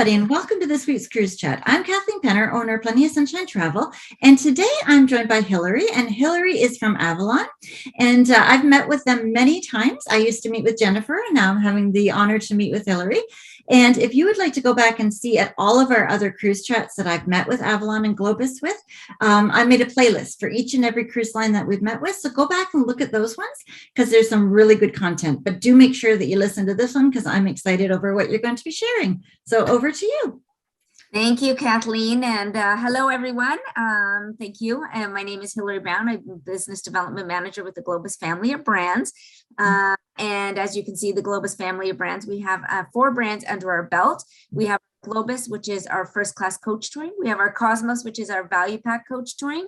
everybody, and welcome to this week's Cruise Chat. I'm Kathleen Penner, owner of Plenty of Sunshine Travel, and today I'm joined by Hillary, and Hillary is from Avalon, and I've met with them many times. I used to meet with Jennifer, and now I'm having the honor to meet with Hillary. And if you would like to go back and see at all of our other cruise chats that I've met with Avalon and Globus with, I made a playlist for each and every cruise line that we've met with. So go back and look at those ones because there's some really good content. But do make sure that you listen to this one because I'm excited over what you're going to be sharing. So over to you. Thank you, Kathleen, and hello, everyone. Thank you. And my name is Hillary Brown. I'm a business development manager with the Globus family of brands. And as you can see, the Globus family of brands, we have 4 brands under our belt. We have Globus, which is our first class coach touring. We have our Cosmos, which is our value pack coach touring.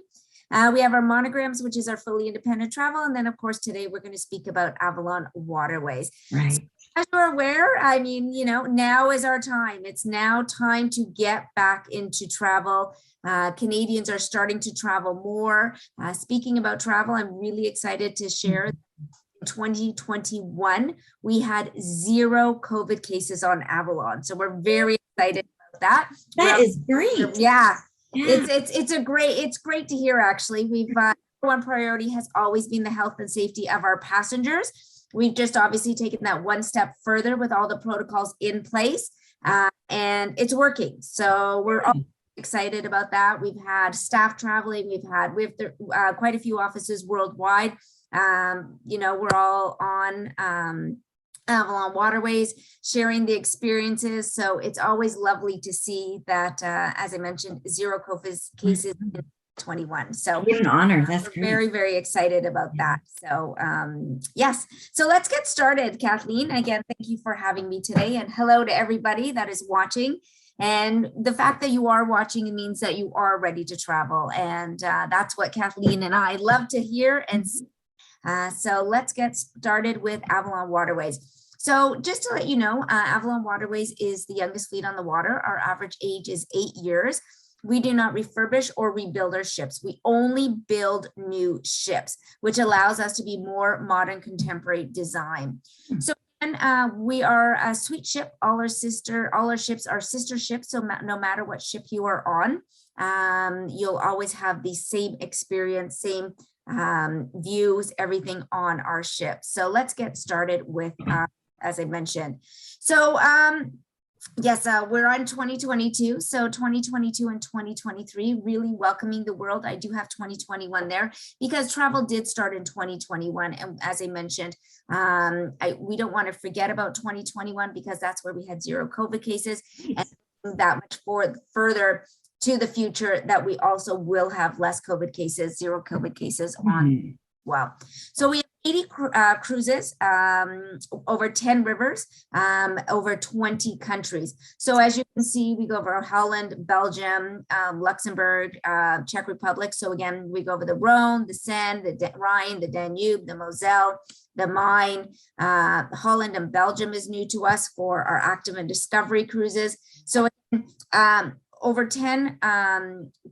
We have our Monograms, which is our fully independent travel. And then, of course, today we're going to speak about Avalon Waterways. Right. So, as you're aware, I mean, you know, now is our time. It's now time to get back into travel. Canadians are starting to travel more. Speaking about travel, I'm really excited to share. In 2021, we had 0 COVID cases on Avalon. So we're very excited about that. That is great. Yeah. It's great to hear, actually. We've one priority has always been the health and safety of our passengers. We've just obviously taken that one step further with all the protocols in place, and it's working. So we're all excited about that. We've had staff traveling. We have quite a few offices worldwide. You know, we're all on Avalon Waterways, sharing the experiences. So it's always lovely to see that, as I mentioned, 0 COVID cases in 21. So what an honor. That's great. Very, very excited about that. So yes. So let's get started, Kathleen. Again, thank you for having me today. And hello to everybody that is watching. And the fact that you are watching means that you are ready to travel. And that's what Kathleen and I love to hear and see. So let's get started with Avalon Waterways. So just to let you know, Avalon Waterways is the youngest fleet on the water. Our average age is 8 years. We do not refurbish or rebuild our ships. We only build new ships, which allows us to be more modern, contemporary design. So we are a suite ship. All our ships are sister ships. So no matter what ship you are on, you'll always have the same experience, same views, everything on our ship. So let's get started with, as I mentioned. So yes, we're on 2022. So 2022 and 2023, really welcoming the world. I do have 2021 there because travel did start in 2021. And as I mentioned, we don't want to forget about 2021 because that's where we had 0 COVID cases and that much further to the future that we also will have less COVID cases, 0 COVID cases on. Wow. So we have 80 cruises, over 10 rivers, over 20 countries. So as you can see, we go over Holland, Belgium, Luxembourg, Czech Republic. So again, we go over the Rhone, the Seine, the Rhine, the Danube, the Moselle, the Main. Holland and Belgium is new to us for our active and discovery cruises. So over 10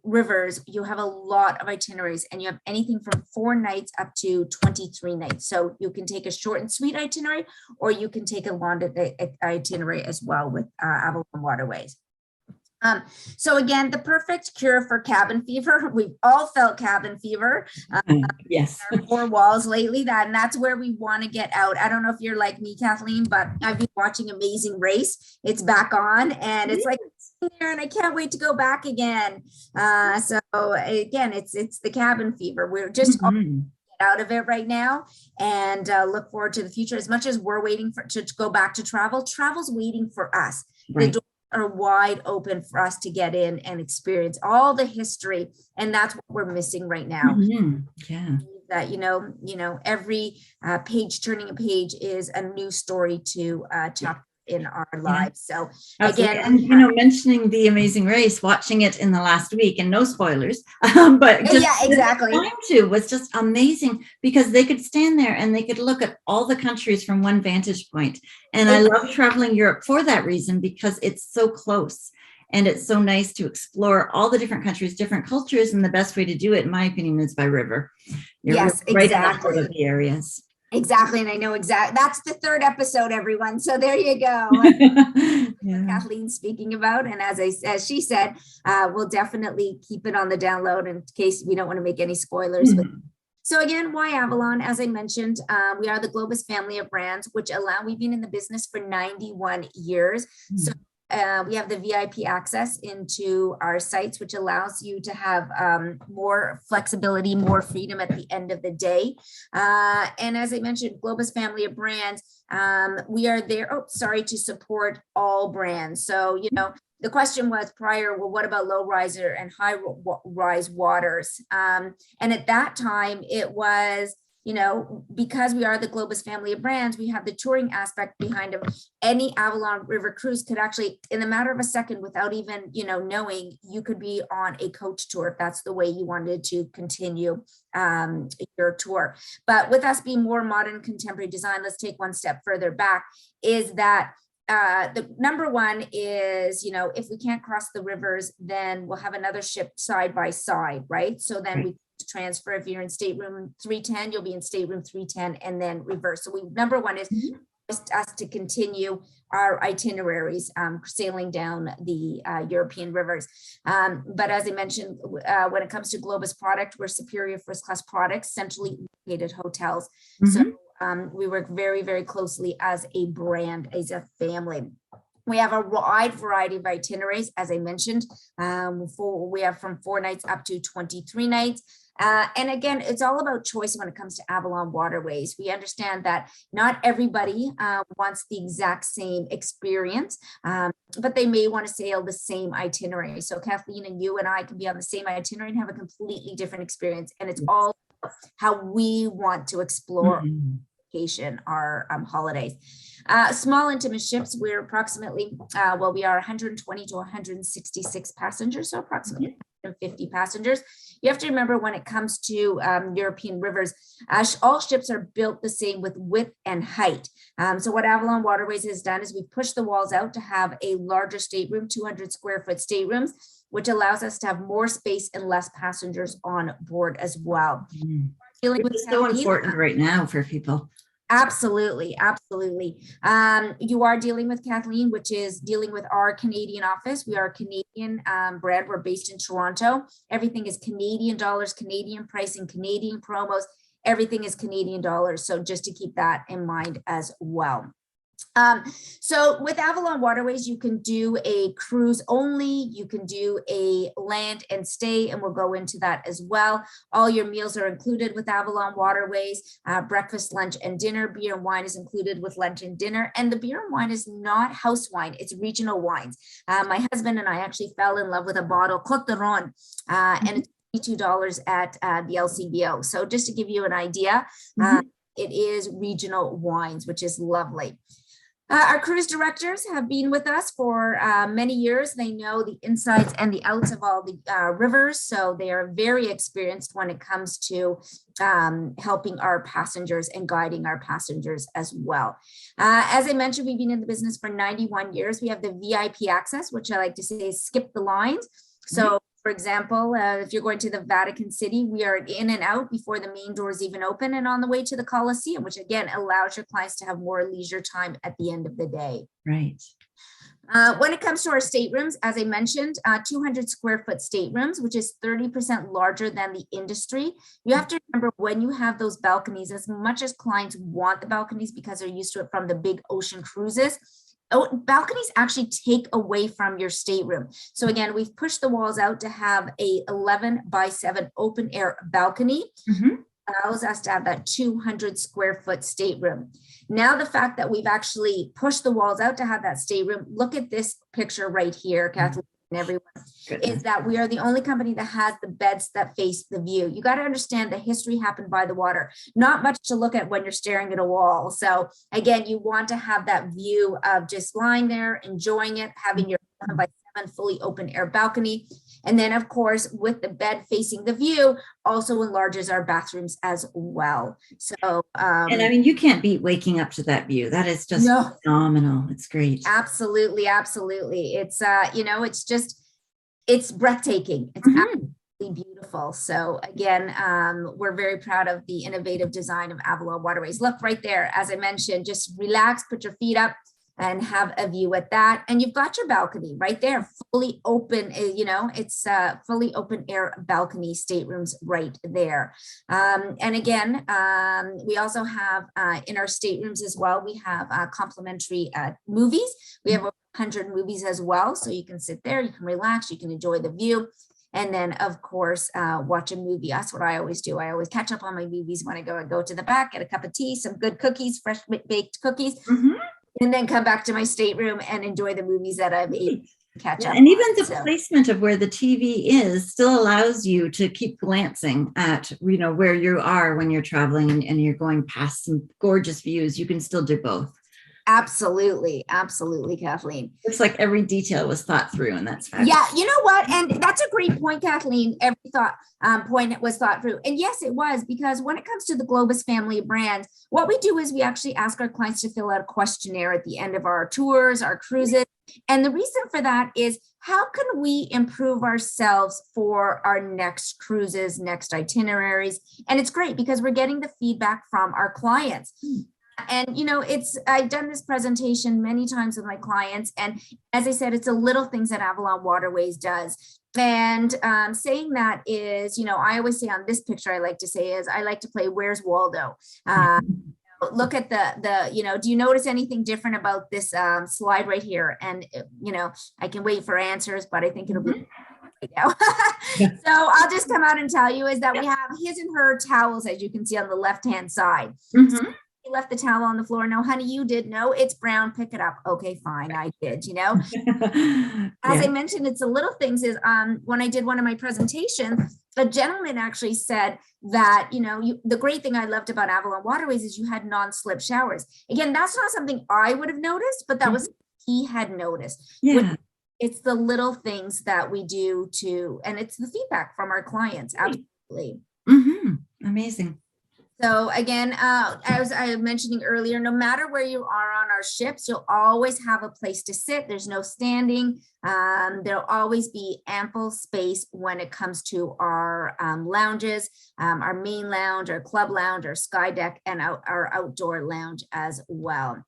rivers, you have a lot of itineraries and you have anything from 4 nights up to 23 nights. So you can take a short and sweet itinerary, or you can take a long itinerary as well with Avalon Waterways. So again, the perfect cure for cabin fever. We've all felt cabin fever. Yes. Our 4 walls lately, and that's where we want to get out. I don't know if you're like me, Kathleen, but I've been watching Amazing Race. It's back on, and it's like there, and I can't wait to go back again. So again, it's the cabin fever. We're just out of it right now and look forward to the future. As much as we're waiting to go back to travel's waiting for us. Right. The doors are wide open for us to get in and experience all the history, and that's what we're missing right now. Yeah. That you know every page, turning a page is a new story to chapter in our lives. So Absolutely. again, and mentioning The Amazing Race, watching it in the last week, and no spoilers, but just yeah, exactly. The time to was just amazing because they could stand there and they could look at all the countries from one vantage point. And I love traveling Europe for that reason because it's so close. And it's so nice to explore all the different countries, different cultures, and the best way to do it, in my opinion, is by river. You're yes, right exactly. in the heart of the areas. Exactly. And I know exactly. That's the third episode, everyone. So there you go. Yeah. Kathleen's speaking about. And as she said, we'll definitely keep it on the download in case we don't want to make any spoilers. So again, why Avalon? As I mentioned, we are the Globus family of brands, which we've been in the business for 91 years. So we have the VIP access into our sites, which allows you to have more flexibility, more freedom at the end of the day. And as I mentioned, Globus family of brands, we are there, to support all brands. So, the question was prior, well, what about low riser and high rise waters? And at that time, it was, because we are the Globus family of brands, we have the touring aspect behind them. Any Avalon River cruise could actually, in a matter of a second, without even, knowing, you could be on a coach tour if that's the way you wanted to continue your tour. But with us being more modern contemporary design, let's take one step further back, is that the number one is, if we can't cross the rivers, then we'll have another ship side by side, right? So then we transfer. If you're in stateroom 310, you'll be in stateroom 310 and then reverse. So number one is us to continue our itineraries, sailing down the European rivers. But as I mentioned, when it comes to Globus product, we're superior first class products, centrally located hotels. So we work very, very closely as a brand, as a family. We have a wide variety of itineraries, as I mentioned. We have from 4 nights up to 23 nights. And again, it's all about choice when it comes to Avalon Waterways. We understand that not everybody wants the exact same experience, but they may want to sail the same itinerary. So Kathleen and you and I can be on the same itinerary and have a completely different experience. And it's all how we want to explore our holidays. Small intimate ships, we're approximately, we are 120 to 166 passengers, so approximately 150 passengers. You have to remember when it comes to European rivers, all ships are built the same with width and height. So what Avalon Waterways has done is we've pushed the walls out to have a larger stateroom, 200 square foot staterooms, which allows us to have more space and less passengers on board as well. It's so important right now for people. Absolutely. Absolutely. You are dealing with Kathleen, which is dealing with our Canadian office. We are a Canadian brand. We're based in Toronto. Everything is Canadian dollars, Canadian pricing, Canadian promos. Everything is Canadian dollars. So just to keep that in mind as well. So with Avalon Waterways, you can do a cruise only, you can do a land and stay, and we'll go into that as well. All your meals are included with Avalon Waterways, breakfast, lunch, and dinner. Beer and wine is included with lunch and dinner. And the beer and wine is not house wine, it's regional wines. My husband and I actually fell in love with a bottle, Côte de Ron, and it's $22 at the LCBO. So just to give you an idea, it is regional wines, which is lovely. Our cruise directors have been with us for many years. They know the insides and the outs of all the rivers, so they are very experienced when it comes to helping our passengers and guiding our passengers as well. As I mentioned, we've been in the business for 91 years. We have the VIP access, which I like to say is skip the lines. So for example, if you're going to the Vatican City, we are in and out before the main doors even open and on the way to the Colosseum, which again allows your clients to have more leisure time at the end of the day. Right. When it comes to our staterooms, as I mentioned, 200 square foot staterooms, which is 30% larger than the industry. You have to remember when you have those balconies, as much as clients want the balconies because they're used to it from the big ocean cruises, balconies actually take away from your stateroom. So again, we've pushed the walls out to have a 11x7 open air balcony. Allows us to have that 200 square foot stateroom. Now, the fact that we've actually pushed the walls out to have that stateroom, look at this picture right here, Kathleen and everyone, is that we are the only company that has the beds that face the view. You got to understand the history happened by the water. Not much to look at when you're staring at a wall. So again, you want to have that view of just lying there, enjoying it, having your 7x7 fully open air balcony. And then, of course, with the bed facing the view, also enlarges our bathrooms as well. So, and I mean, you can't beat waking up to that view. That is just phenomenal. It's great. Absolutely, absolutely. It's it's breathtaking. It's beautiful. So again, we're very proud of the innovative design of Avalon Waterways. Look right there, as I mentioned, just relax, put your feet up and have a view at that. And you've got your balcony right there, fully open, it's a fully open air balcony, staterooms right there. And again, we also have in our staterooms as well, we have complimentary movies. We have over 100 movies as well. So you can sit there, you can relax, you can enjoy the view. And then, of course, watch a movie. That's what I always do. I always catch up on my movies when I go to the back, get a cup of tea, some good cookies, fresh baked cookies, and then come back to my stateroom and enjoy the movies that I've able to catch up. And even the placement of where the TV is still allows you to keep glancing at, where you are when you're traveling and you're going past some gorgeous views. You can still do both. Absolutely. Absolutely, Kathleen. Looks like every detail was thought through, and that's fabulous. Yeah, you know what? And that's a great point, Kathleen. Every point was thought through. And yes, it was, because when it comes to the Globus family of brands, what we do is we actually ask our clients to fill out a questionnaire at the end of our tours, our cruises. And the reason for that is, how can we improve ourselves for our next cruises, next itineraries? And it's great because we're getting the feedback from our clients. And, I've done this presentation many times with my clients. And as I said, it's the little things that Avalon Waterways does. And saying that is, I always say on this picture, I like to say is, I like to play Where's Waldo? Look at do you notice anything different about this slide right here? And, I can wait for answers, but I think it'll be right now. So I'll just come out and tell you is that we have his and her towels, as you can see on the left-hand side. He left the towel on the floor. No, honey, you did. No, it's brown. Pick it up. Okay, fine. I did, As I mentioned, it's the little things is when I did one of my presentations, a gentleman actually said that, the great thing I loved about Avalon Waterways is you had non-slip showers. Again, that's not something I would have noticed, but that was he had noticed. Yeah. It's the little things that we do and it's the feedback from our clients. Absolutely. Amazing. So again, as I was mentioning earlier, no matter where you are on our ships, you'll always have a place to sit. There's no standing. There'll always be ample space when it comes to our lounges, our main lounge, our club lounge, our sky deck, and our outdoor lounge as well.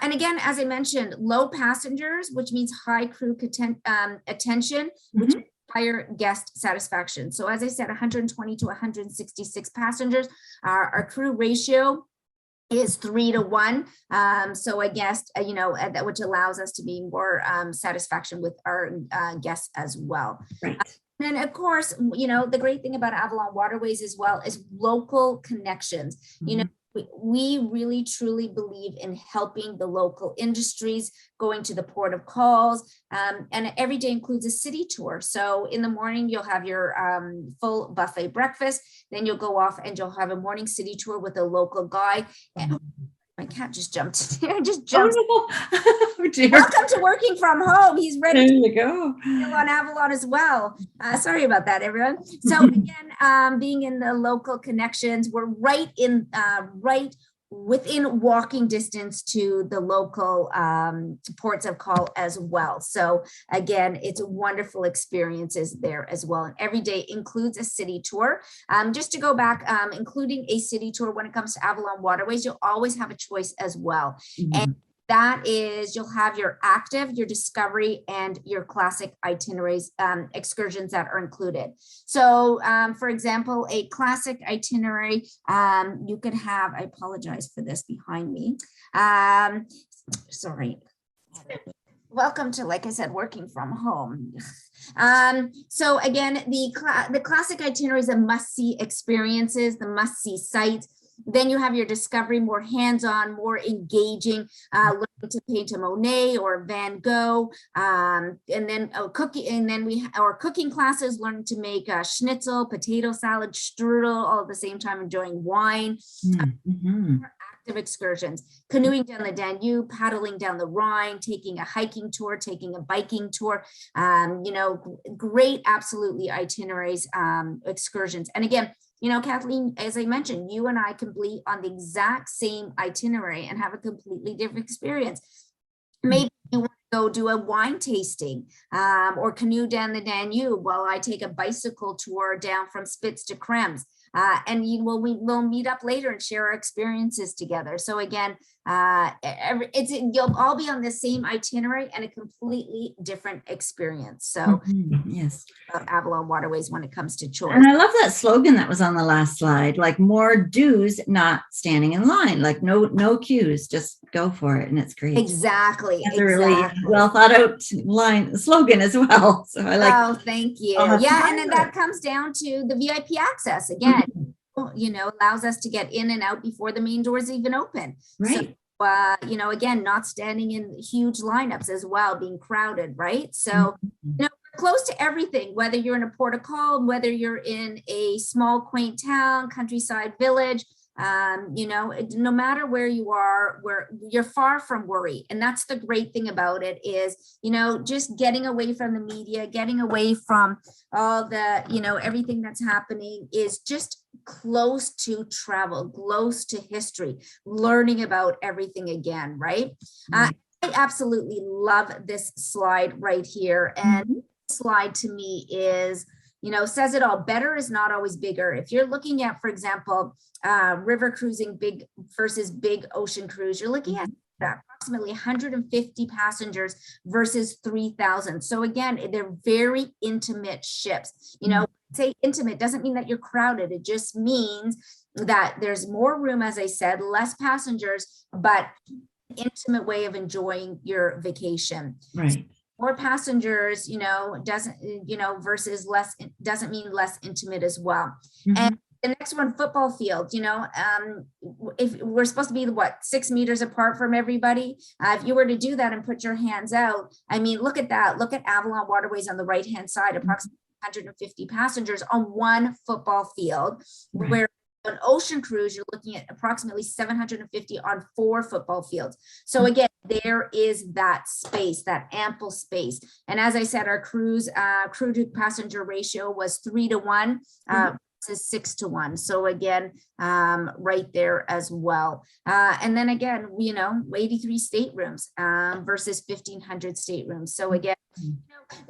And again, as I mentioned, low passengers, which means high crew attention, which higher guest satisfaction. So as I said, 120 to 166 passengers. Our crew ratio is 3 to 1. So I guess, which allows us to be more satisfaction with our guests as well. Right. And of course, the great thing about Avalon Waterways as well is local connections. We really truly believe in helping the local industries, going to the port of calls, and every day includes a city tour. So in the morning, you'll have your full buffet breakfast, then you'll go off and you'll have a morning city tour with a local guide. And my cat just jumped. Just jumped. Oh, dear. Welcome to working from home. He's ready to go on Avalon as well. Sorry about that, everyone. So again, being in the local connections, we're right within walking distance to the local ports of call as well. So again, it's wonderful experiences there as well. And every day includes a city tour. Just to go back, including a city tour when it comes to Avalon Waterways, you'll always have a choice as well. And that is, you'll have your active, your discovery, and your classic itineraries, excursions that are included. So for example, a classic itinerary, you could have, I apologize for this behind me. Sorry. Welcome to, like I said, working from home. So again, the classic itineraries are must-see experiences, the must-see sites. Then you have your discovery, more hands-on, more engaging, learning to paint a Monet or Van Gogh, and then cooking classes, learning to make schnitzel, potato salad, strudel, all at the same time enjoying wine. Active excursions, canoeing down the Danube, paddling down the Rhine, taking a hiking tour, taking a biking tour, great, absolutely itineraries, excursions. And again, Kathleen, as I mentioned, you and I can be on the exact same itinerary and have a completely different experience. Maybe you want to go do a wine tasting, or canoe down the Danube while I take a bicycle tour down from Spitz to Krems. And we'll meet up later and share our experiences together. So again, you'll all be on the same itinerary and a completely different experience. So yes, Avalon Waterways when it comes to choice. And I love that slogan that was on the last slide, like more do's, not standing in line, like no queues, just go for it. And it's great. Exactly. That's a really well thought out slogan as well. So I like. Oh, thank you. Yeah. And then that comes down to the VIP access again. Allows us to get in and out before the main doors even open. Right. So, again, not standing in huge lineups as well, being crowded, right? So, we're close to everything, whether you're in a port of call, whether you're in a small, quaint town, countryside village, no matter where you are, where you're far from worry. And that's the great thing about it is, just getting away from the media, getting away from all the, everything that's happening is just close to travel, close to history, learning about everything again, right? I absolutely love this slide right here. And this slide to me is, says it all. Better is not always bigger. If you're looking at, for example, river cruising big versus big ocean cruise, you're looking at approximately 150 passengers versus 3,000. So again, they're very intimate ships. Say intimate doesn't mean that you're crowded. It just means that there's more room, as I said, less passengers, but intimate way of enjoying your vacation. Right. More passengers, doesn't, versus less, doesn't mean less intimate as well. And the next one, football field, if we're supposed to be 6 meters apart from everybody, if you were to do that and put your hands out, I mean, look at that. Look at Avalon Waterways on the right-hand side, approximately 150 passengers on one football field, where an ocean cruise, you're looking at approximately 750 on 4 football fields. So again, there is that space, that ample space. And as I said, our cruise crew to passenger ratio was 3-to-1. Versus 6-to-1. So again, right there as well. And then again, 83 staterooms versus 1,500 staterooms. So again,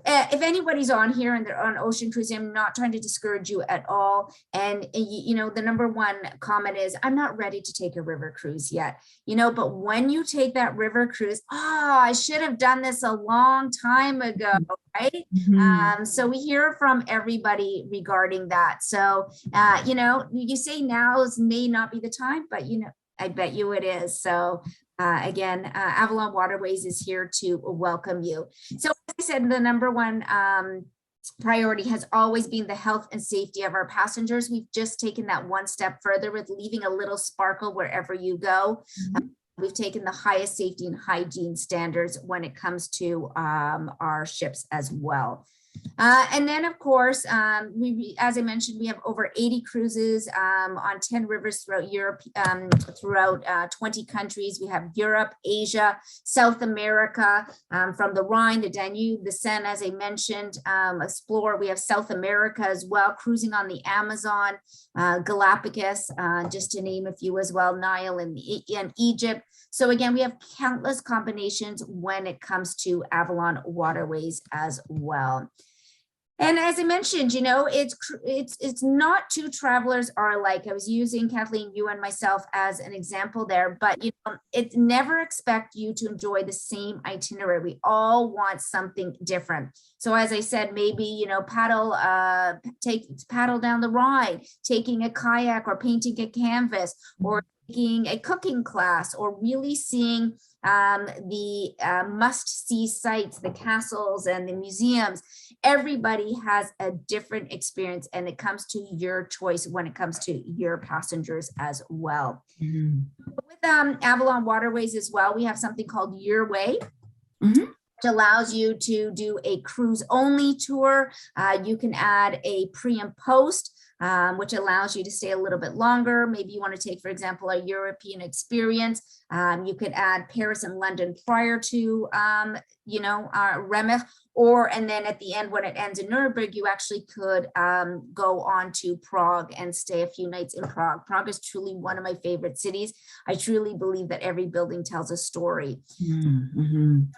if anybody's on here and they're on ocean cruising, I'm not trying to discourage you at all. And the number one comment is, I'm not ready to take a river cruise yet. But when you take that river cruise, I should have done this a long time ago, right? So we hear from everybody regarding that. So, you say now may not be the time, but I bet you it is. So again, Avalon Waterways is here to welcome you. So as I said, the number one priority has always been the health and safety of our passengers. We've just taken that one step further with leaving a little sparkle wherever you go. We've taken the highest safety and hygiene standards when it comes to our ships as well. And then, of course, as I mentioned, we have over 80 cruises on 10 rivers throughout Europe, throughout 20 countries. We have Europe, Asia, South America, from the Rhine, the Danube, the Seine, as I mentioned, explore. We have South America as well, cruising on the Amazon, Galapagos, just to name a few as well, Nile and Egypt. So again, we have countless combinations when it comes to Avalon Waterways as well. And as I mentioned, it's not two travelers are alike. I was using Kathleen, you and myself as an example there, but it never expect you to enjoy the same itinerary. We all want something different. So as I said, maybe, paddle down the Rhine, taking a kayak or painting a canvas, or taking a cooking class, or really seeing the must-see sites, the castles and the museums. Everybody has a different experience, and it comes to your choice when it comes to your passengers as well. With Avalon Waterways as well, we have something called Your Way. Which allows you to do a cruise only tour. You can add a pre and post, which allows you to stay a little bit longer. Maybe you want to take, for example, a European experience. You could add Paris and London prior to, Remich, and then at the end, when it ends in Nuremberg, you actually could go on to Prague and stay a few nights in Prague. Prague is truly one of my favorite cities. I truly believe that every building tells a story.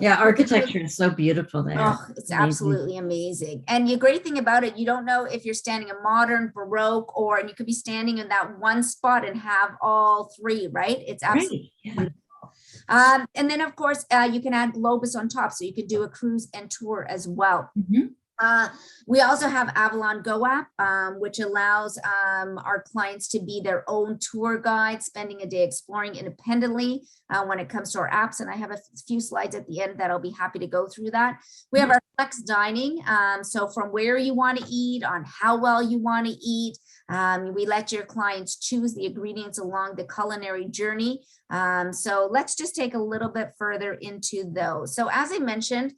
Yeah, architecture is so beautiful there. Oh, it's absolutely amazing. And the great thing about it, you don't know if you're standing in modern, Baroque, and you could be standing in that one spot and have all three, right? It's absolutely beautiful. And then, of course, you can add Globus on top, so you could do a cruise and tour as well. We also have Avalon Go app, which allows our clients to be their own tour guide, spending a day exploring independently when it comes to our apps. And I have a few slides at the end that I'll be happy to go through that. We have our flex dining. So from where you want to eat, on how well you want to eat, we let your clients choose the ingredients along the culinary journey. So let's just take a little bit further into those. So as I mentioned,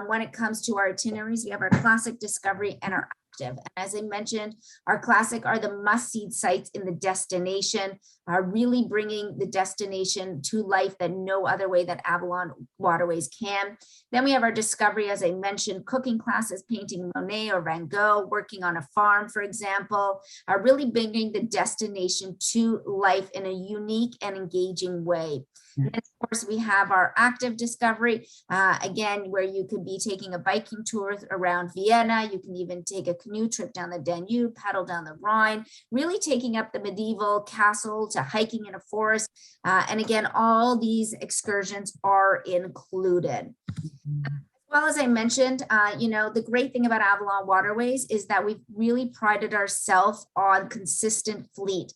when it comes to our itineraries, we have our classic, discovery, and our active. And as I mentioned, our classic are the must-see sites in the destination, really bringing the destination to life that no other way that Avalon Waterways can. Then we have our discovery, as I mentioned, cooking classes, painting Monet or Van Gogh, working on a farm, for example, are really bringing the destination to life in a unique and engaging way. And of course, we have our active discovery, again, where you could be taking a biking tour around Vienna. You can even take a canoe trip down the Danube, paddle down the Rhine, really taking up the medieval castle to hiking in a forest. And again, all these excursions are included. Well, as I mentioned, the great thing about Avalon Waterways is that we've really prided ourselves on consistent fleet.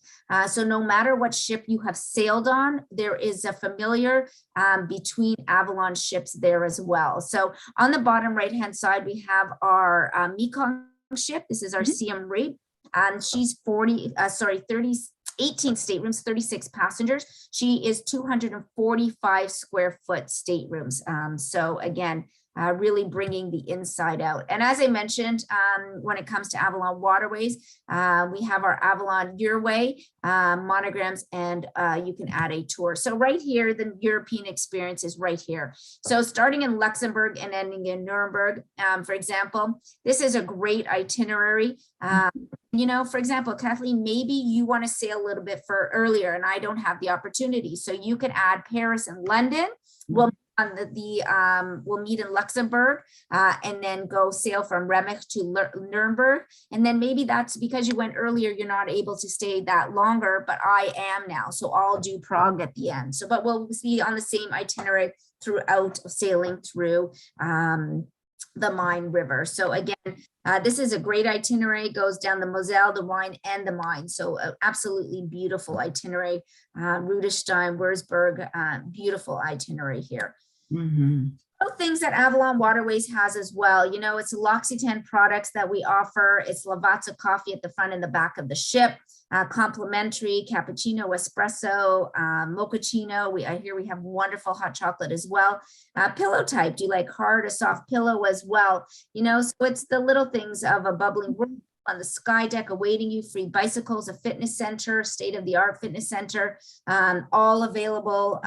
So no matter what ship you have sailed on, there is a familiar between Avalon ships there as well. So on the bottom right-hand side, we have our MEKONG ship. This is our Siem Reap. She's 18 staterooms, 36 passengers. She is 245 square foot staterooms. So again, really bringing the inside out. And as I mentioned, when it comes to Avalon Waterways, we have our Avalon Your Way monograms, and you can add a tour. So right here, the European experience is right here. So starting in Luxembourg and ending in Nuremberg, for example, this is a great itinerary. For example, Kathleen, maybe you want to sail a little bit for earlier and I don't have the opportunity. So you can add Paris and London. We'll meet in Luxembourg and then go sail from Remich to Nuremberg. And then maybe that's because you went earlier, you're not able to stay that longer, but I am now. So I'll do Prague at the end. So, but we'll be on the same itinerary throughout sailing through the Main River. So again, this is a great itinerary, goes down the Moselle, the Rhine, and the Main. So absolutely beautiful itinerary. Rudestein, Würzburg, beautiful itinerary here. Things that Avalon Waterways has as well. It's L'Occitane products that we offer. It's Lavazza coffee at the front and the back of the ship. Complimentary cappuccino, espresso, mochaccino. I hear we have wonderful hot chocolate as well. Pillow type. Do you like hard or soft pillow as well? So it's the little things of a bubbling room on the sky deck awaiting you, free bicycles, a fitness center, state-of-the-art fitness center, all available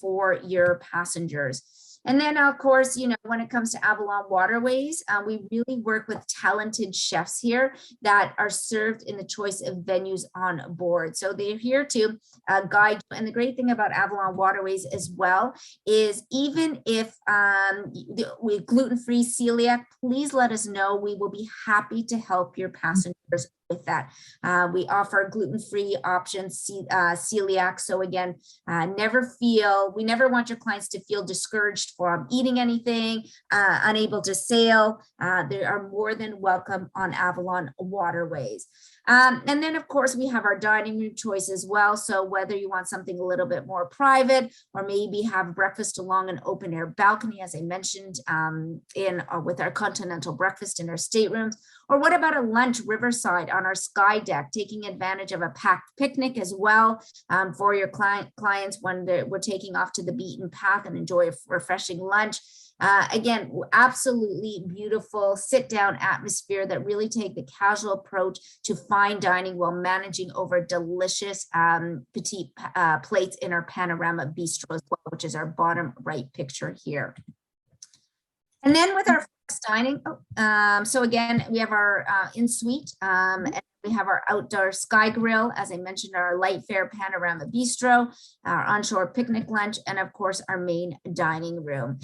for your passengers. And then, of course, when it comes to Avalon Waterways, we really work with talented chefs here that are served in the choice of venues on board. So they're here to guide you. And the great thing about Avalon Waterways as well is even if we're gluten-free, celiac, please let us know. We will be happy to help your passengers with that. We offer gluten-free options, celiac. So again, we never want your clients to feel discouraged from eating anything, unable to sail. They are more than welcome on Avalon Waterways. And then, of course, we have our dining room choice as well. So whether you want something a little bit more private or maybe have breakfast along an open air balcony, as I mentioned, with our continental breakfast in our staterooms, or what about a lunch riverside on our sky deck, taking advantage of a packed picnic as well for your clients when we're taking off to the beaten path and enjoy a refreshing lunch. Again, absolutely beautiful sit down atmosphere that really take the casual approach to fine dining while managing over delicious petite plates in our Panoramic bistro as well, which is our bottom right picture here. And then with our flex dining, so again, we have our in-suite, and we have our outdoor sky grill, as I mentioned, our light fare panorama bistro, our onshore picnic lunch, and of course, our main dining room.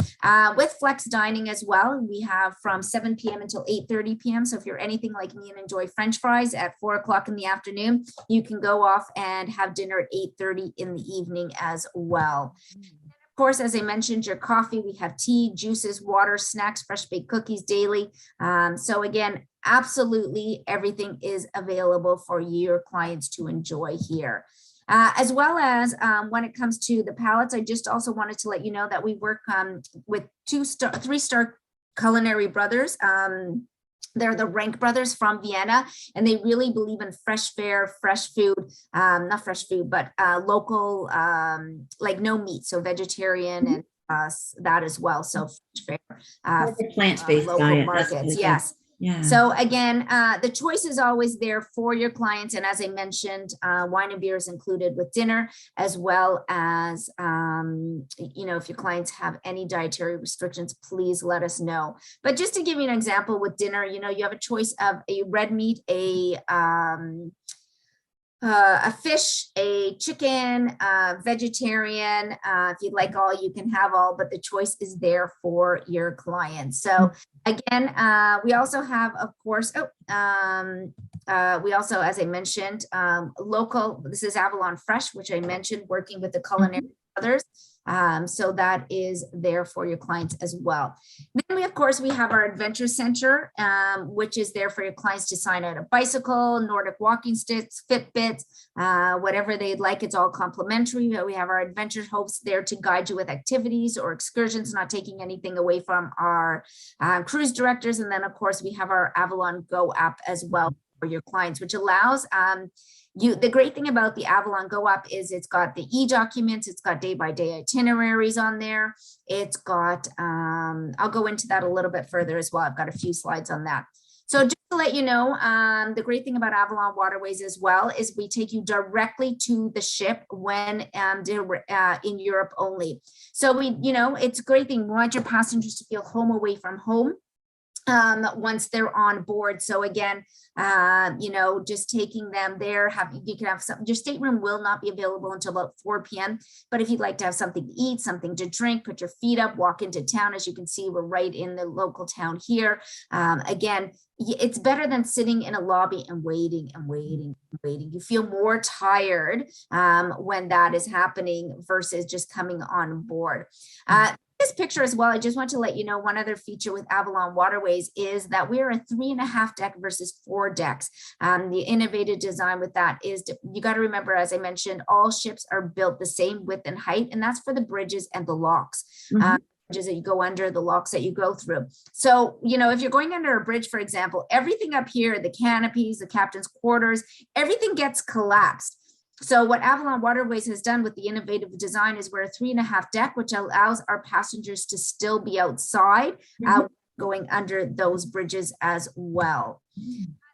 With flex dining as well, we have from 7 p.m. until 8:30 p.m. So if you're anything like me and enjoy French fries at 4 o'clock in the afternoon, you can go off and have dinner at 8:30 in the evening as well. Of course, as I mentioned, your coffee, we have tea, juices, water, snacks, fresh baked cookies daily. So again, absolutely everything is available for your clients to enjoy here. As well as when it comes to the palettes, I just also wanted to let you know that we work with 3-star culinary brothers. They're the Rank brothers from Vienna, and they really believe in fresh fare, fresh food, not fresh food, but local, like no meat, so vegetarian and that as well. So fresh fare, plant-based local diet. markets, yes. Yeah. So again, the choice is always there for your clients. And as I mentioned, wine and beer is included with dinner, as well as, you know, if your clients have any dietary restrictions, please let us know. But just to give you an example with dinner, you know, you have a choice of a red meat, a fish, a chicken, vegetarian. If you'd like all, you can have all, but the choice is there for your clients. So again, we also have, of course, we also, as I mentioned, local, this is Avalon Fresh, which I mentioned, working with the culinary brothers. So that is there for your clients as well. Then we, of course, we have our adventure center, which is there for your clients to sign out a bicycle, Nordic walking sticks, Fitbits, whatever they'd like. It's all complimentary. We have our adventure hosts there to guide you with activities or excursions, not taking anything away from our cruise directors. And then, of course, we have our Avalon Go app as well for your clients, which allows the great thing about the Avalon Go app is it's got the e-documents, it's got day-by-day itineraries on there. It's got, I'll go into that a little bit further as well. I've got a few slides on that. So just to let you know, the great thing about Avalon Waterways as well is we take you directly to the ship when in Europe only. So we, you know, it's a great thing. We want your passengers to feel home away from home once they're on board. So again, you know, just taking them there, you can have some, your stateroom will not be available until about 4 p.m. But if you'd like to have something to eat, something to drink, put your feet up, walk into town. As you can see, we're right in the local town here. Again, it's better than sitting in a lobby and waiting and waiting and waiting. You feel more tired when that is happening versus just coming on board. This picture as well, I just want to let you know one other feature with Avalon Waterways is that we're a 3.5 deck versus 4 decks. The innovative design with that is you got to remember, as I mentioned, all ships are built the same width and height, and that's for the bridges and the locks. Bridges that you go under, the locks that you go through. So, you know, if you're going under a bridge, for example, everything up here, the canopies, the captain's quarters, everything gets collapsed. So what Avalon Waterways has done with the innovative design is we're a 3.5 deck, which allows our passengers to still be outside, going under those bridges as well.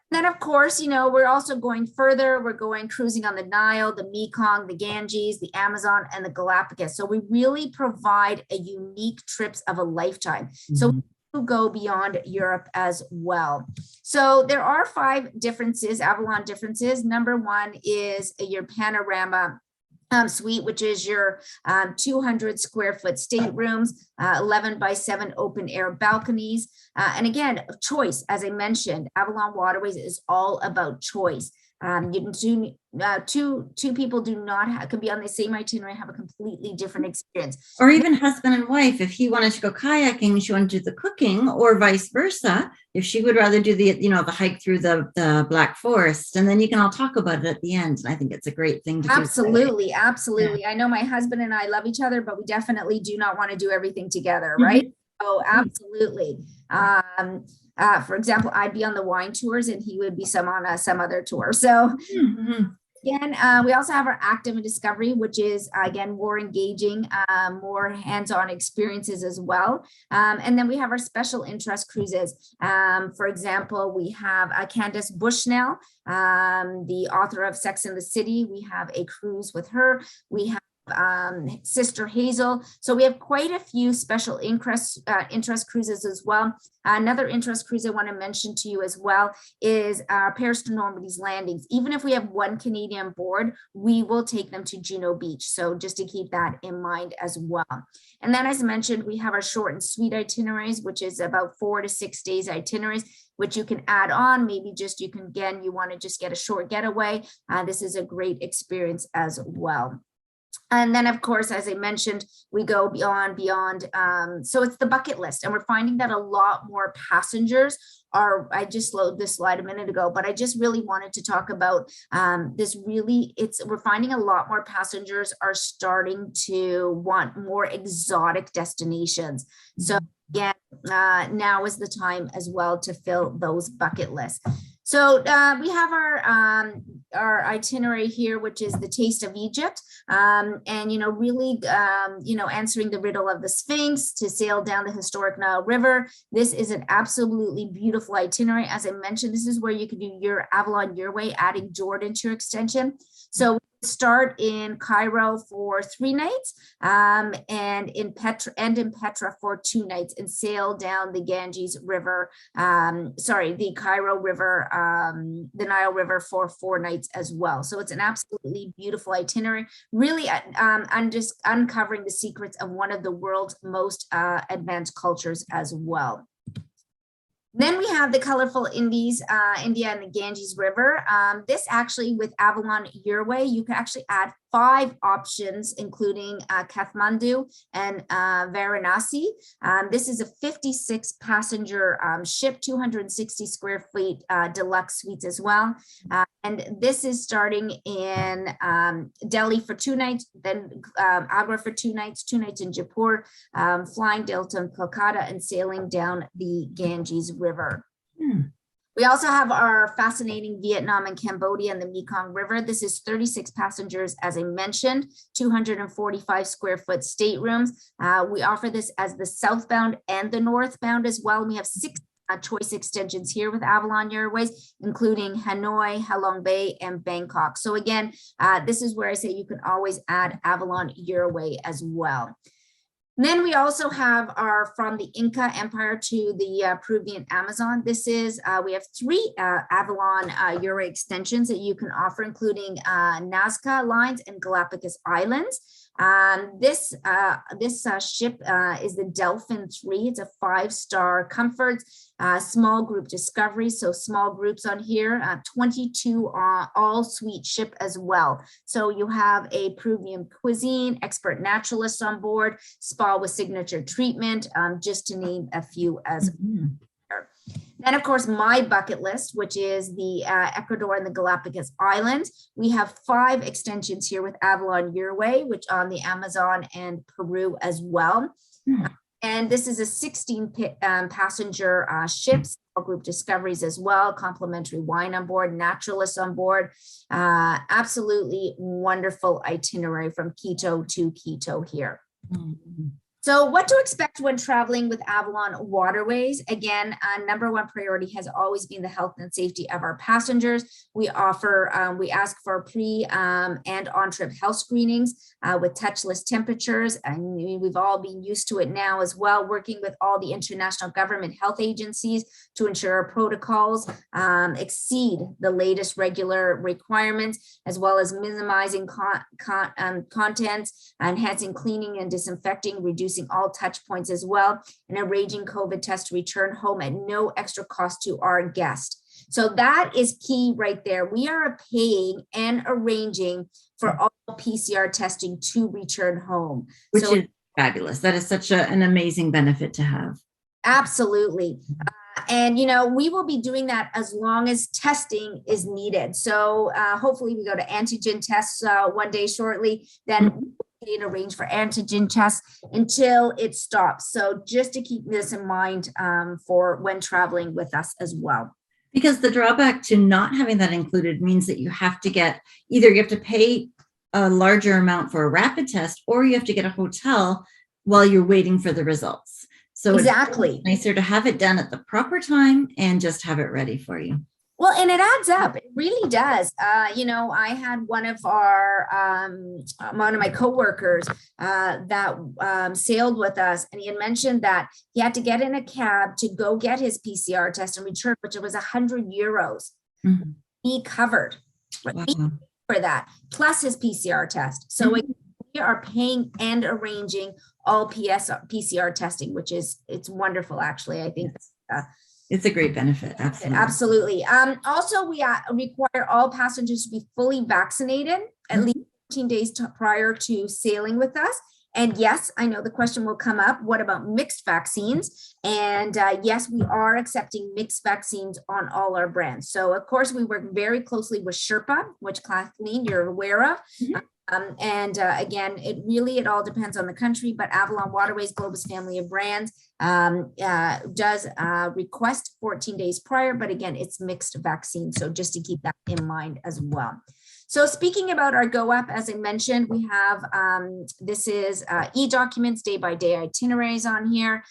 Then, of course, you know, we're also going further. We're going cruising on the Nile, the Mekong, the Ganges, the Amazon, and the Galapagos. So we really provide a unique trips of a lifetime. So go beyond Europe as well. So there are 5 differences, Avalon differences. Number 1 is your panorama suite, which is your 200 square foot staterooms, 11 by 7 open air balconies. And again, choice, as I mentioned, Avalon Waterways is all about choice. Two people could be on the same itinerary, have a completely different experience. Or even husband and wife, if he wanted to go kayaking and she wanted to do the cooking, or vice versa, if she would rather do the, you know, the hike through the Black Forest, and then you can all talk about it at the end. And I think it's a great thing to do. Absolutely. I know my husband and I love each other, but we definitely do not want to do everything together, right? Oh, absolutely. For example, I'd be on the wine tours and he would be on some other tour. So again, we also have our active and discovery, which is again more engaging, more hands-on experiences as well. And then we have our special interest cruises. For example, we have Candace Bushnell, the author of Sex and the City. We have a cruise with her. We have Sister Hazel. So we have quite a few special interest cruises as well. Another interest cruise I want to mention to you as well is Paris to Normandy's landings. Even if we have one Canadian board, we will take them to Juno Beach. So just to keep that in mind as well. And then, as mentioned, we have our short and sweet itineraries, which is about 4 to 6 days itineraries, which you can add on. Maybe just you want to just get a short getaway. This is a great experience as well. And then, of course, as I mentioned, we go beyond. So it's the bucket list. And we're finding that a lot more passengers are, I just loaded this slide a minute ago, but I just really wanted to talk about we're finding a lot more passengers are starting to want more exotic destinations. So again, now is the time as well to fill those bucket lists. So we have our itinerary here, which is the Taste of Egypt, and really answering the riddle of the Sphinx, to sail down the historic Nile River. This is an absolutely beautiful itinerary. As I mentioned, this is where you can do your Avalon Your Way, adding Jordan to your extension. So start in Cairo for 3 nights, and in Petra for 2 nights, and sail down the Ganges River, the Cairo River, the Nile River for 4 nights as well. So it's an absolutely beautiful itinerary, really just uncovering the secrets of one of the world's most advanced cultures as well. Then we have the colorful India and the Ganges River. This actually, with Avalon Your Way, you can actually add 5 options, including Kathmandu and Varanasi. This is a 56 passenger ship, 260 square feet deluxe suites as well. And this is starting in Delhi for 2 nights, then Agra for 2 nights, 2 nights in Jaipur, flying Delta and Kolkata, and sailing down the Ganges River. We also have our fascinating Vietnam and Cambodia and the Mekong River. This is 36 passengers, as I mentioned, 245 square foot staterooms. We offer this as the southbound and the northbound as well. We have 6 choice extensions here with Avalon Waterways, including Hanoi, Halong Bay, and Bangkok. So again, this is where I say you can always add Avalon Waterway as well. Then we also have our From the Inca Empire to the Peruvian Amazon. This is, we have 3 Avalon Waterway extensions that you can offer, including Nazca Lines and Galapagos Islands. This ship is the Delphin 3. It's a 5-star comfort, small group discovery. So small groups on here, 22 all suite ship as well. So you have a Peruvian cuisine, expert naturalists on board, spa with signature treatment, just to name a few as well. Then, of course, my bucket list, which is the Ecuador and the Galapagos Islands. We have 5 extensions here with Avalon Your Way, which on the Amazon and Peru as well. And this is a 16 passenger ship, group discoveries as well, complimentary wine on board, naturalists on board. Absolutely wonderful itinerary from Quito to Quito here. So what to expect when traveling with Avalon Waterways? Again, number 1 priority has always been the health and safety of our passengers. We offer, we ask for pre and on-trip health screenings with touchless temperatures. And we've all been used to it now as well, working with all the international government health agencies to ensure our protocols exceed the latest regular requirements, as well as minimizing contents, enhancing cleaning and disinfecting, reducing all touch points as well, and arranging COVID test to return home at no extra cost to our guest. So that is key right there. We are paying and arranging for all PCR testing to return home. Which is fabulous. That is such an amazing benefit to have. Absolutely. And, we will be doing that as long as testing is needed. So hopefully we go to antigen tests one day shortly, then arrange for antigen tests until it stops. So just to keep this in mind for when traveling with us as well. Because the drawback to not having that included means that you have to get, either you have to pay a larger amount for a rapid test, or you have to get a hotel while you're waiting for the results. So exactly, it's nicer to have it done at the proper time and just have it ready for you. Well, and it adds up. It really does. I had one of my coworkers that sailed with us, and he had mentioned that he had to get in a cab to go get his PCR test and return, which it was €100. Mhm. Be covered Wow. for that, plus his PCR test. So we are paying and arranging all PCR testing, it's wonderful, actually. I think It's a great benefit. Absolutely. absolutely. Also, we require all passengers to be fully vaccinated at least 14 days prior to sailing with us. And yes, I know the question will come up. What about mixed vaccines? And yes, we are accepting mixed vaccines on all our brands. So of course, we work very closely with Sherpa, which Kathleen, you're aware of. Again, it all depends on the country, but Avalon Waterways, Globus family of brands does request 14 days prior, but again, it's mixed vaccine. So just to keep that in mind as well. So speaking about our Go Up, as I mentioned, we have, this is e-documents, day-by-day itineraries on here,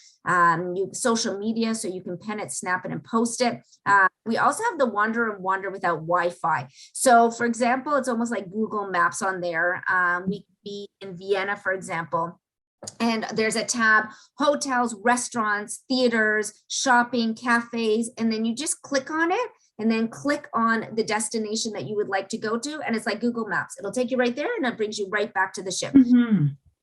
social media, so you can pen it, snap it, and post it. We also have the Wander and Wander without Wi-Fi. So for example, it's almost like Google Maps on there. We could be in Vienna, for example, and there's a tab, hotels, restaurants, theaters, shopping, cafes, and then you just click on it and then click on the destination that you would like to go to. And it's like Google Maps. It'll take you right there and it brings you right back to the ship.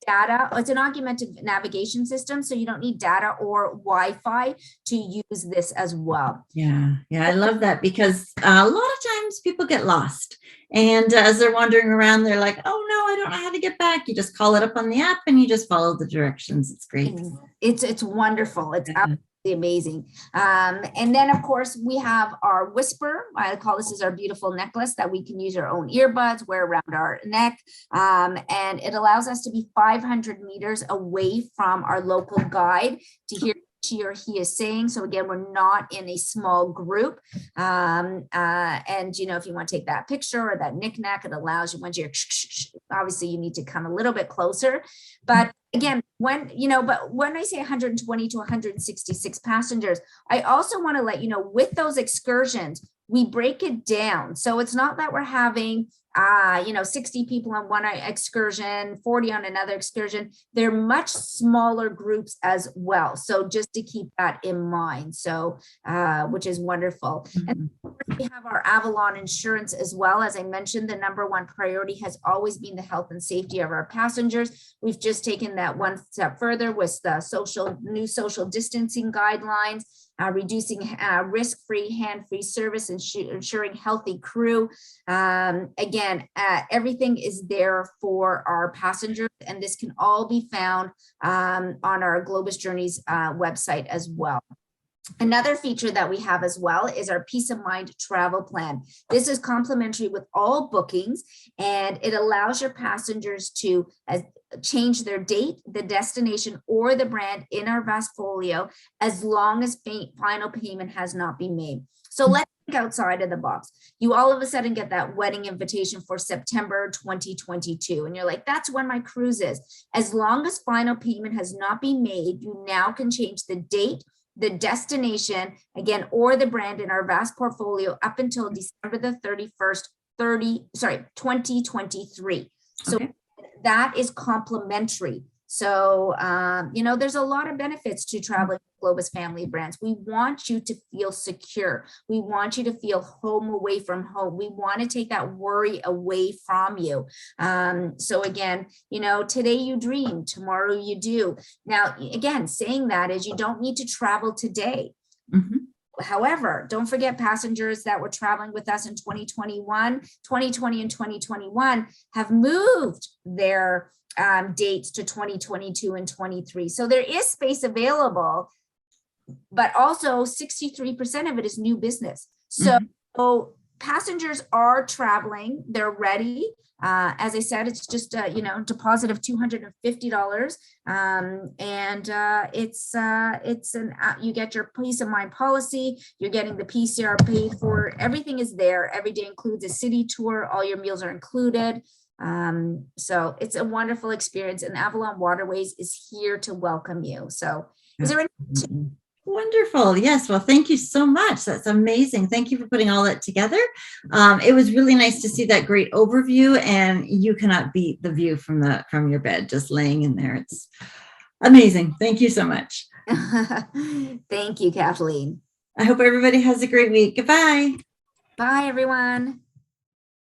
Data, it's an augmented navigation system, so you don't need data or Wi-Fi to use this as well. Yeah, I love that, because a lot of times people get lost, and as they're wandering around, they're like, oh no, I don't know how to get back. You just call it up on the app and you just follow the directions. It's great. It's wonderful. It's absolutely amazing. And then of course we have our Whisper. I call this is our beautiful necklace that we can use our own earbuds, wear around our neck. And it allows us to be 500 meters away from our local guide to hear she or he is saying. So again, we're not in a small group. And if you want to take that picture or that knick-knack, it allows you, once you're, obviously you need to come a little bit closer. But again, when I say 120 to 166 passengers, I also want to let you know, with those excursions, we break it down. So it's not that we're having 60 people on one excursion, 40 on another excursion. They're much smaller groups as well. So just to keep that in mind. So, which is wonderful. And we have our Avalon insurance as well. As I mentioned, the number one priority has always been the health and safety of our passengers. We've just taken that one step further with the new social distancing guidelines, reducing risk-free, hand-free service, and ensuring healthy crew. Again, everything is there for our passengers, and this can all be found on our Globus Journeys website as well. Another feature that we have as well is our Peace of Mind travel plan. This is complimentary with all bookings, and it allows your passengers to change their date, the destination, or the brand in our Vastfolio as long as final payment has not been made. So let's think outside of the box. You all of a sudden get that wedding invitation for September 2022, and you're like, that's when my cruise is. As long as final payment has not been made, you now can change the date, the destination, again, or the brand in our vast portfolio up until December the 31st, 2023. So that is complimentary. So, there's a lot of benefits to traveling with Globus family brands. We want you to feel secure. We want you to feel home away from home. We want to take that worry away from you. So again, today you dream, tomorrow you do. Now, again, saying that is you don't need to travel today. However, don't forget passengers that were traveling with us in 2020 and 2021 have moved their dates to 2022 and 23. So there is space available, but also 63% of it is new business. So passengers are traveling, they're ready. As I said, it's just a deposit of $250, you get your peace of mind policy. You're getting the PCR paid for. Everything is there. Every day includes a city tour. All your meals are included. So it's a wonderful experience, and Avalon Waterways is here to welcome you. So is there any Wonderful. Yes. Well, thank you so much. That's amazing. Thank you for putting all that together. It was really nice to see that great overview, and you cannot beat the view from your bed, just laying in there. It's amazing. Thank you so much. Thank you, Kathleen. I hope everybody has a great week. Goodbye. Bye, everyone.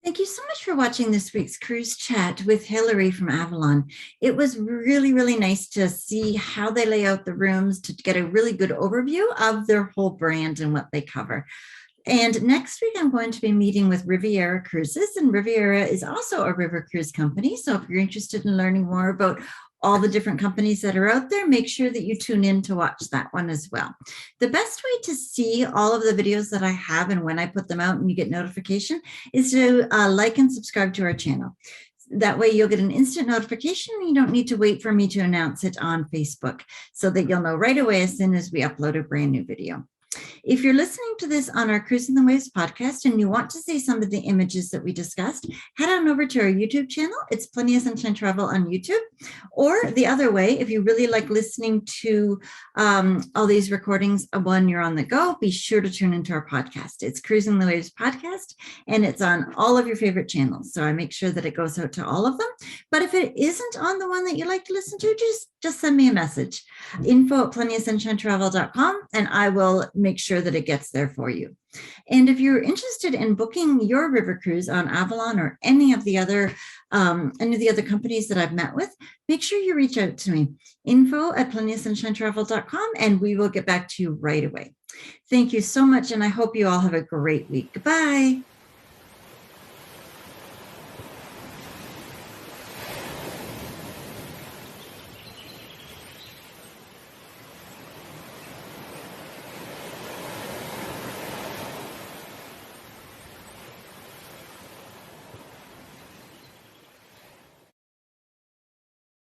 Thank you so much for watching this week's cruise chat with Hillary from Avalon. It was really, really nice to see how they lay out the rooms, to get a really good overview of their whole brand and what they cover. And next week, I'm going to be meeting with Riviera Cruises, and Riviera is also a river cruise company. So if you're interested in learning more about all the different companies that are out there, make sure that you tune in to watch that one as well. The best way to see all of the videos that I have and when I put them out and you get notification is to like and subscribe to our channel. That way you'll get an instant notification and you don't need to wait for me to announce it on Facebook, so that you'll know right away as soon as we upload a brand new video. If you're listening to this on our Cruising the Waves podcast and you want to see some of the images that we discussed, head on over to our YouTube channel. It's Plenty of Sunshine Travel on YouTube. Or the other way, if you really like listening to all these recordings when you're on the go, be sure to tune into our podcast. It's Cruising the Waves podcast, and it's on all of your favorite channels. So I make sure that it goes out to all of them. But if it isn't on the one that you like to listen to, just send me a message. info@plentyofsunshinetravel.com, and I will make sure that it gets there for you. And if you're interested in booking your river cruise on Avalon or any of the other companies that I've met with, make sure you reach out to me. info@plentyofsunshinetravel.com, and we will get back to you right away. Thank you so much, and I hope you all have a great week. Goodbye.